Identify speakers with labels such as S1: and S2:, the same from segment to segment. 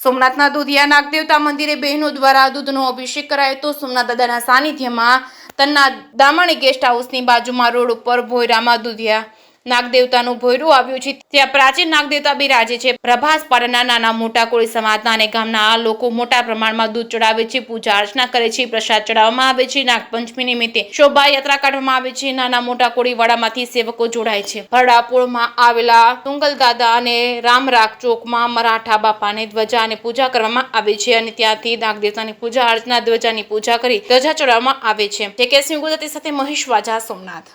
S1: સોમનાથના દુધિયા નાગદેવતા મંદિરે બહેનો દ્વારા દૂધનો અભિષેક કરાયો તો સોમનાથ દાદાના સાનિધ્યમાં તન્ના દામણી ગેસ્ટ હાઉસની બાજુમાં રોડ ઉપર ભોયરામાં દુધિયા નાગદેવતાનું ભોયરું આવ્યું છે। ત્યાં પ્રાચીન નાગદેવતા બિરાજે છે। પ્રભાસ પાટણના નાના મોટા કોળી સમાજના અને ગામના લોકો મોટા પ્રમાણમાં દૂધ ચડાવે છે, પૂજા અર્ચના કરે છે, પ્રસાદ ચડાવવામાં આવે છે। નાગપંચમી નિમિત્તે શોભાયાત્રા કાઢવામાં આવે છે। નાના મોટા કોળીવાડામાંથી સેવકો જોડાય છે। હરડાપોળમાં આવેલા તુંગલ દાદા અને રામરાગ ચોકમાં મરાઠા બાપાને ધ્વજા અને પૂજા કરવામાં આવે છે અને ત્યાંથી નાગદેવતાની પૂજા અર્ચના ધ્વજાની પૂજા કરી ધ્વજા ચડાવવામાં આવે છે। જે કેસમી ગુજરાતી સાથે મહેશ વાજા, સોમનાથ।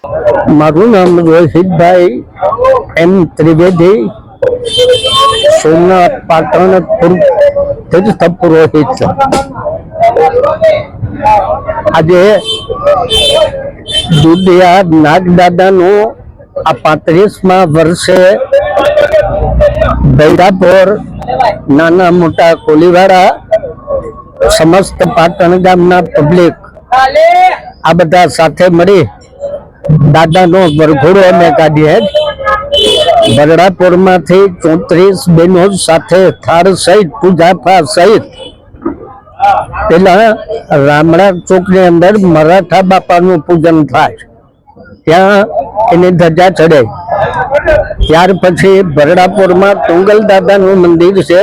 S2: મારું નામ રોહિતભાઈ એમ ત્રિવેદી, સોમનાથ પાટણ તીર્થ પુરોહિત છે। આજે દુધિયા નાગદાદાનું આ 35મા વર્ષે બૈરાપોર નાના મોટા કોલીવાડા સમસ્ત પાટણ ગામના પબ્લિક આ બધા સાથે મળી દાદાનો વરઘોડો અમે કાઢીએ। બરડાપુરમાંથી 34 બહેનો સાથે થાળ સહિત પૂજાપા સહિત પેલા રામડા ચોકની અંદર મરાઠા બાપાનું પૂજન થાય, ત્યાં એની ધજા ચડે। ત્યાર પછી બરડાપુરમાં તુંગલ દાદાનું મંદિર છે,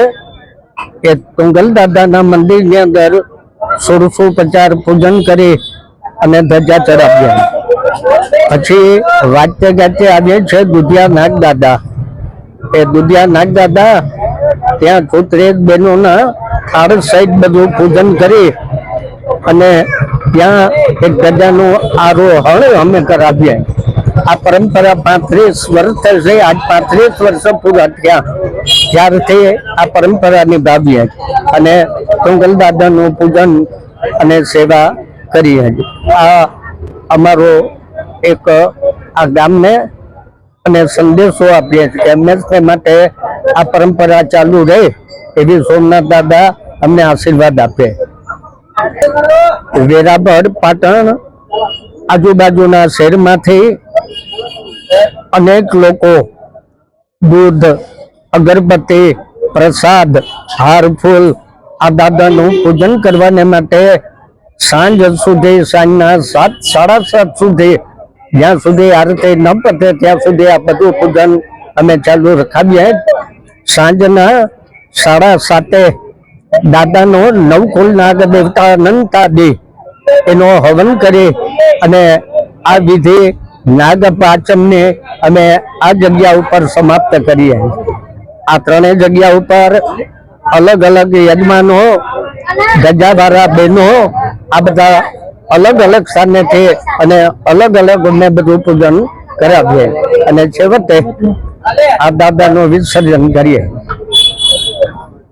S2: એ તુંગલ દાદાના મંદિરની અંદર 1650 પૂજન કરી અને ધજા ચડાવ્યા। પછી વાચ્ય ગાચ્ય આવે છે દુધિયા નાગદાદા। એ દુધિયા નાગદાદા ત્યાં 34 બહેનોના થાળ સહિત બધું પૂજન કરી અને ત્યાં એક ગજાનું આરોહણ અમે કરાવીએ। આ પરંપરા 35 વર્ષ થઈ, આજ 35 વર્ષ પૂરા થયા ત્યારથી આ પરંપરા નિભાવીએ અને તુંગલ દાદાનું પૂજન અને સેવા કરીએ। આ અમારો એક આ ગામને અને સંદેશો આપીએ છીએ કે હંમેશા માટે આ પરંપરા ચાલુ રહે એવી સોમનાથ દાદા અમને આશીર્વાદ આપે। વેરાવળ પાટણ આજુબાજુના શહેરમાંથી અનેક લોકો દૂધ, અગરબત્તી, પ્રસાદ, હાર ફૂલ આ દાદાનું પૂજન કરવાને માટે સાંજ સુધી, સાંજના 7, 7:30 સુધી, જ્યાં સુધી આરતી ન પતે ત્યાં સુધી આ બધું પૂજન અમે ચાલુ રખાવીએ। સાંજના 7:30 દાદાનો નવકુલ નાગ દેવતા અનંતાદી એનો હવન કરી અને આ વિધિ નાગ પાંચમને અમે આ જગ્યા ઉપર સમાપ્ત કરીએ। આ ત્રણેય જગ્યા ઉપર અલગ અલગ યજમાનો, ગજાવાળા બહેનો આ બધા અલગ અલગ સ્થાનેથી અને અલગ અલગ અમે બધું પૂજન કરાવીએ અને છેવટે આ દાદાનું વિસર્જન કરીએ।